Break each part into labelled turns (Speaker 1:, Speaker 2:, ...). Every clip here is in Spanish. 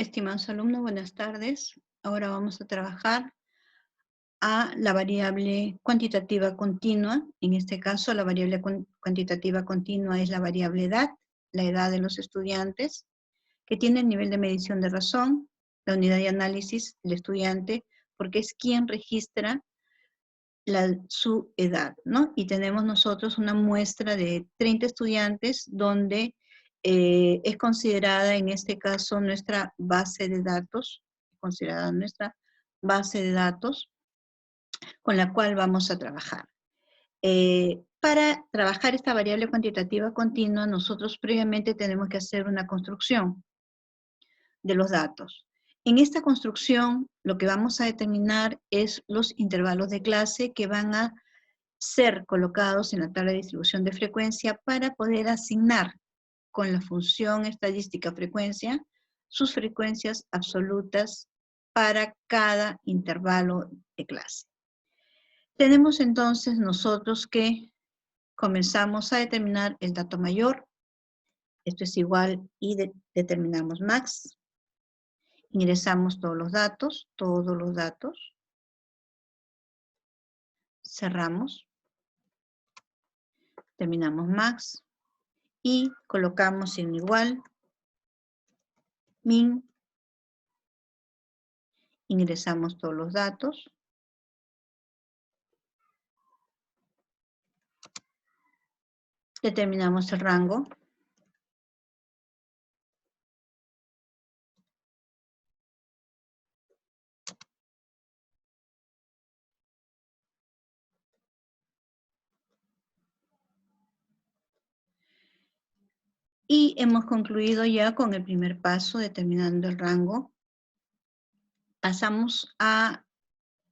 Speaker 1: Estimados alumnos, buenas tardes. Ahora vamos a trabajar a la variable cuantitativa continua. En este caso, la variable cuantitativa continua es la variable edad, la edad de los estudiantes, que tiene el nivel de medición de razón, la unidad de análisis, el estudiante, porque es quien registra su edad, ¿no? Y tenemos nosotros una muestra de 30 estudiantes donde es considerada en este caso nuestra base de datos, considerada nuestra base de datos con la cual vamos a trabajar. Para trabajar esta variable cuantitativa continua, nosotros previamente tenemos que hacer una construcción de los datos. En esta construcción, lo que vamos a determinar es los intervalos de clase que van a ser colocados en la tabla de distribución de frecuencia para poder asignar con la función estadística frecuencia sus frecuencias absolutas para cada intervalo de clase. Tenemos entonces nosotros que comenzamos a determinar el dato mayor. Esto es igual y determinamos max. Ingresamos todos los datos. Cerramos. Terminamos max. Y colocamos en igual, min, ingresamos todos los datos, determinamos el rango, y hemos concluido ya con el primer paso, determinando el rango. Pasamos a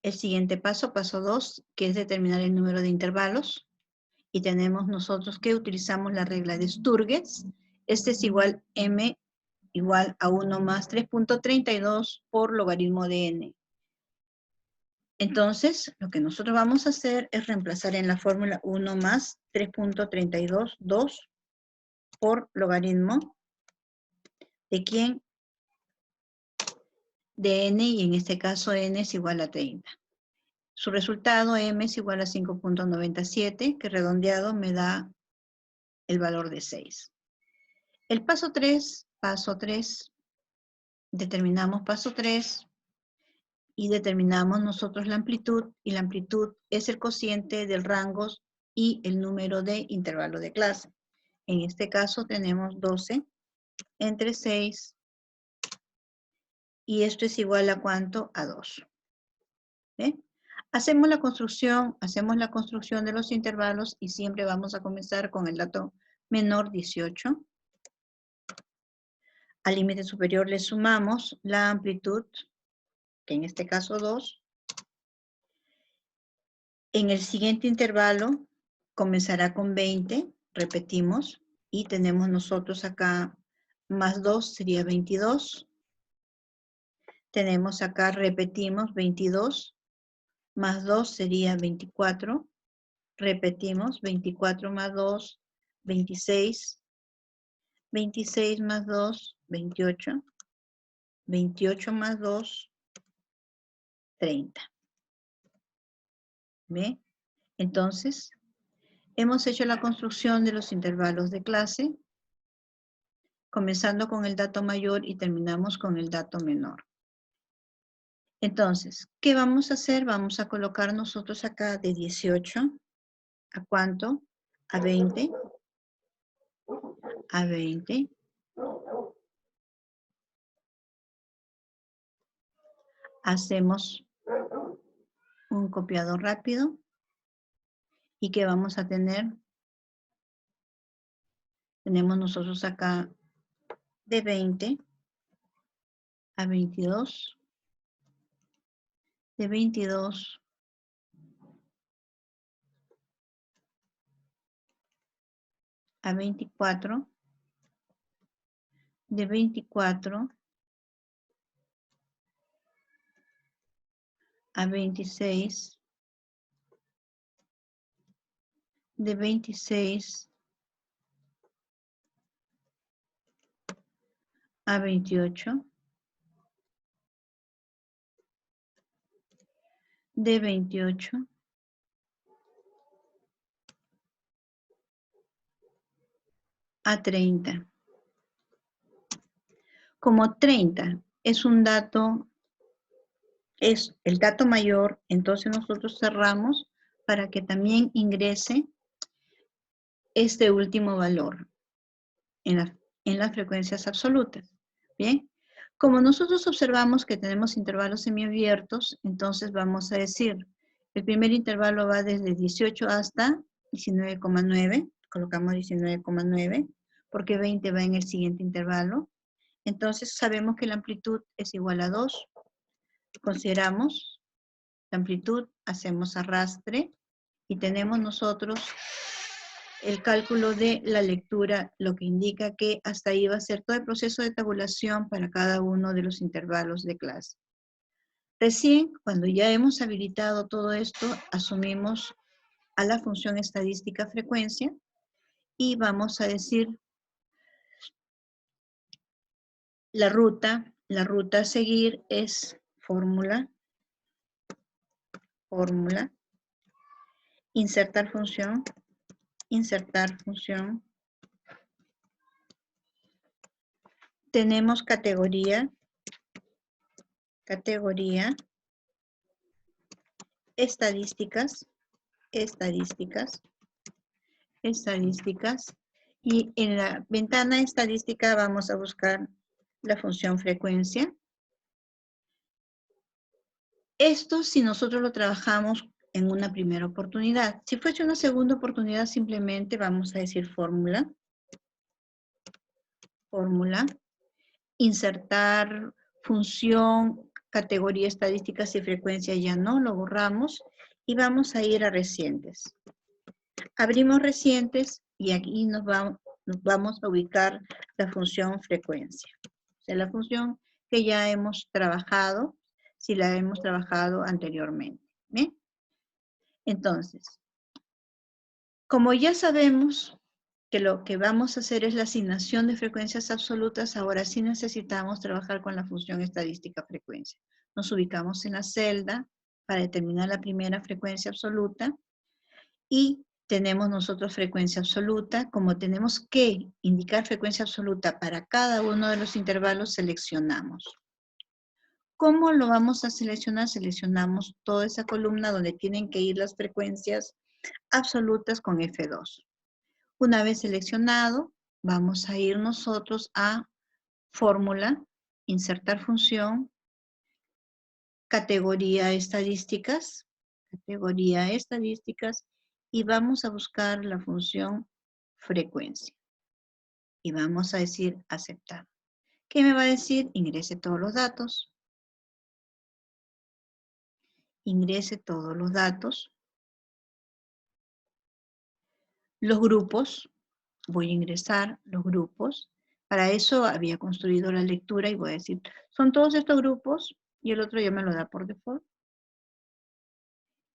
Speaker 1: el siguiente paso, paso 2, que es determinar el número de intervalos. Y tenemos nosotros que utilizamos la regla de Sturges. Este es igual m igual a 1 más 3.32 por logaritmo de n. Entonces, lo que nosotros vamos a hacer es reemplazar en la fórmula 1 más 3.32, 2 por logaritmo de quién, de n, y en este caso n es igual a 30. Su resultado m es igual a 5.97, que redondeado me da el valor de 6. El paso 3, determinamos paso 3 y determinamos nosotros la amplitud, y la amplitud es el cociente del rango y el número de intervalo de clase. En este caso tenemos 12 entre 6, y esto es igual a ¿cuánto? A 2. ¿Ve? Hacemos la construcción de los intervalos y siempre vamos a comenzar con el dato menor 18. Al límite superior le sumamos la amplitud, que en este caso 2. En el siguiente intervalo comenzará con 20, repetimos, y tenemos nosotros acá más 2 sería 22. Tenemos acá, repetimos, 22, más 2 sería 24. Repetimos, 24 más 2, 26. 26 más 2, 28. 28 más 2, 30. ¿Ve? Entonces, hemos hecho la construcción de los intervalos de clase, comenzando con el dato mayor y terminamos con el dato menor. Entonces, ¿qué vamos a hacer? Vamos a colocar nosotros acá de 18, ¿a cuánto? A 20. A 20. Hacemos un copiado rápido. ¿Y qué vamos a tener? Tenemos nosotros acá de 20 a 22. De 22 a 24. De 24 a 26. De 26 a 28. de 28 a 30. Como 30 es un dato, es el dato mayor, entonces nosotros cerramos para que también ingrese este último valor en las frecuencias absolutas. Bien, como nosotros observamos que tenemos intervalos semiabiertos, entonces vamos a decir, el primer intervalo va desde 18 hasta 19,9, colocamos 19,9, porque 20 va en el siguiente intervalo. Entonces sabemos que la amplitud es igual a 2. Consideramos la amplitud, hacemos arrastre y tenemos nosotros el cálculo de la lectura, lo que indica que hasta ahí va a ser todo el proceso de tabulación para cada uno de los intervalos de clase. Recién, cuando ya hemos habilitado todo esto, asumimos a la función estadística frecuencia y vamos a decir la ruta a seguir es fórmula, insertar función, tenemos categoría, estadísticas, y en la ventana estadística vamos a buscar la función frecuencia. Esto si nosotros lo trabajamos en una primera oportunidad. Si fuese una segunda oportunidad, simplemente vamos a decir fórmula, insertar función, categoría, estadísticas y frecuencia, ya no, lo borramos y vamos a ir a recientes. Abrimos recientes y aquí nos vamos a ubicar la función frecuencia. O sea, la función que ya hemos trabajado, si la hemos trabajado anteriormente. ¿Bien? Entonces, como ya sabemos que lo que vamos a hacer es la asignación de frecuencias absolutas, ahora sí necesitamos trabajar con la función estadística frecuencia. Nos ubicamos en la celda para determinar la primera frecuencia absoluta y tenemos nosotros frecuencia absoluta. Como tenemos que indicar frecuencia absoluta para cada uno de los intervalos, seleccionamos. ¿Cómo lo vamos a seleccionar? Seleccionamos toda esa columna donde tienen que ir las frecuencias absolutas con F2. Una vez seleccionado, vamos a ir nosotros a fórmula, insertar función, categoría estadísticas, y vamos a buscar la función frecuencia. Y vamos a decir aceptar. ¿Qué me va a decir? Ingrese todos los datos. Ingrese todos los datos. Los grupos, voy a ingresar los grupos. Para eso había construido la lectura y voy a decir, son todos estos grupos y el otro ya me lo da por default.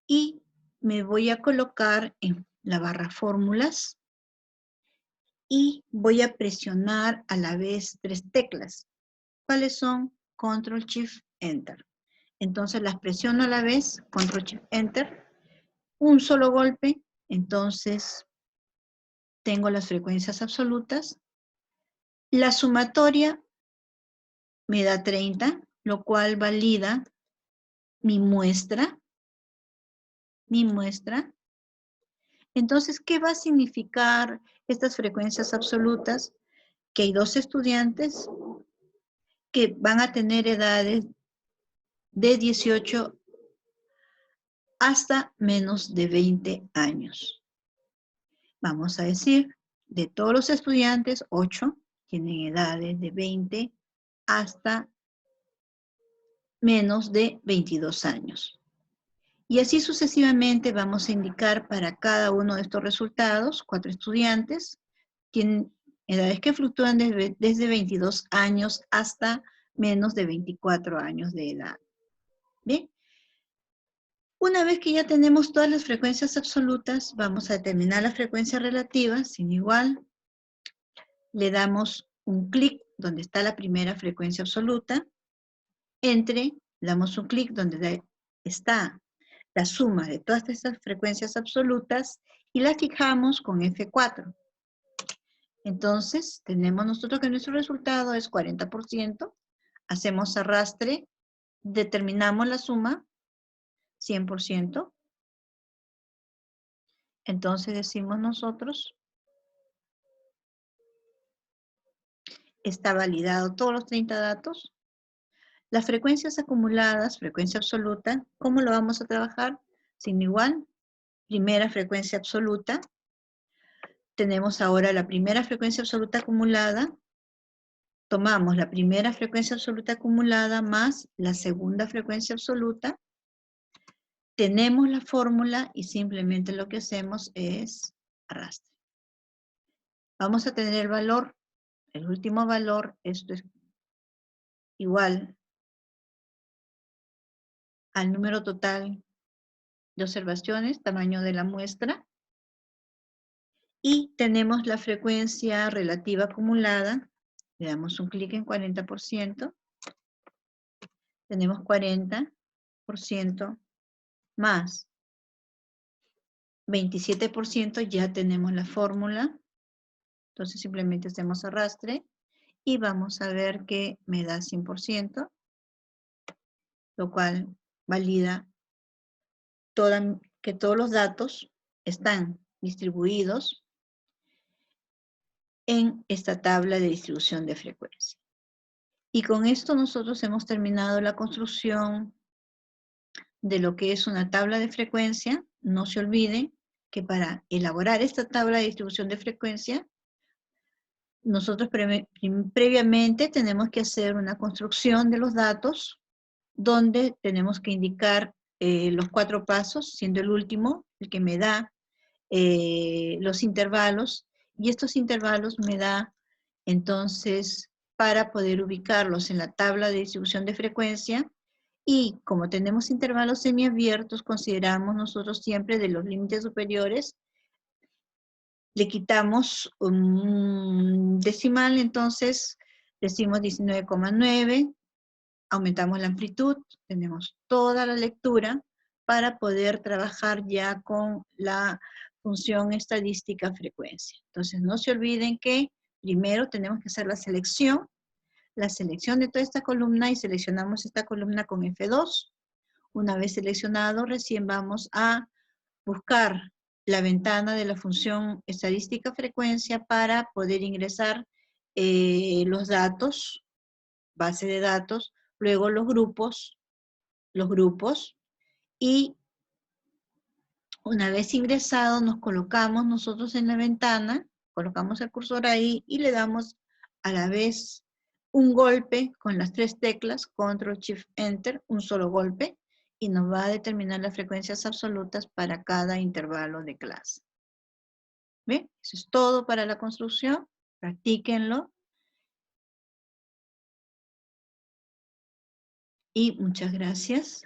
Speaker 1: Y me voy a colocar en la barra fórmulas y voy a presionar a la vez 3 teclas. ¿Cuáles son? Control Shift Enter. Entonces las presiono a la vez, Control Shift Enter, un solo golpe, entonces tengo las frecuencias absolutas. La sumatoria me da 30, lo cual valida mi muestra. Entonces, ¿qué va a significar estas frecuencias absolutas? Que hay 2 estudiantes que van a tener edades de 18 hasta menos de 20 años. Vamos a decir, de todos los estudiantes, 8 tienen edades de 20 hasta menos de 22 años. Y así sucesivamente vamos a indicar para cada uno de estos resultados, 4 estudiantes tienen edades que fluctúan desde 22 años hasta menos de 24 años de edad. ¿Bien? Una vez que ya tenemos todas las frecuencias absolutas, vamos a determinar la frecuencia relativa, sin igual. Le damos un clic donde está la primera frecuencia absoluta. Damos un clic donde está la suma de todas estas frecuencias absolutas y la fijamos con F4. Entonces, tenemos nosotros que nuestro resultado es 40%, hacemos arrastre, determinamos la suma, 100%, entonces decimos nosotros, está validado todos los 30 datos. Las frecuencias acumuladas, frecuencia absoluta, ¿cómo lo vamos a trabajar? Sin igual, primera frecuencia absoluta. Tenemos ahora la primera frecuencia absoluta acumulada. Tomamos la primera frecuencia absoluta acumulada más la segunda frecuencia absoluta. Tenemos la fórmula y simplemente lo que hacemos es arrastre. Vamos a tener el valor, el último valor, esto es igual al número total de observaciones, tamaño de la muestra, y tenemos la frecuencia relativa acumulada, le damos un clic en 40%, tenemos 40% más 27%, ya tenemos la fórmula, entonces simplemente hacemos arrastre, y vamos a ver que me da 100%, lo cual valida que todos los datos están distribuidos en esta tabla de distribución de frecuencia. Y con esto nosotros hemos terminado la construcción de lo que es una tabla de frecuencia. No se olviden que para elaborar esta tabla de distribución de frecuencia, nosotros previamente tenemos que hacer una construcción de los datos, donde tenemos que indicar los 4 pasos, siendo el último el que me da los intervalos, y estos intervalos me da entonces para poder ubicarlos en la tabla de distribución de frecuencia, y como tenemos intervalos semiabiertos, consideramos nosotros siempre de los límites superiores, le quitamos un decimal, entonces decimos 19,9, aumentamos la amplitud, tenemos toda la lectura para poder trabajar ya con la función estadística frecuencia. Entonces no se olviden que primero tenemos que hacer la selección de toda esta columna, y seleccionamos esta columna con F2. Una vez seleccionado, recién vamos a buscar la ventana de la función estadística frecuencia para poder ingresar los datos, base de datos, luego los grupos, y una vez ingresado nos colocamos nosotros en la ventana, colocamos el cursor ahí y le damos a la vez un golpe con las 3 teclas, Control, Shift, Enter, un solo golpe, y nos va a determinar las frecuencias absolutas para cada intervalo de clase. ¿Bien? Eso es todo para la construcción. Practíquenlo. Y muchas gracias.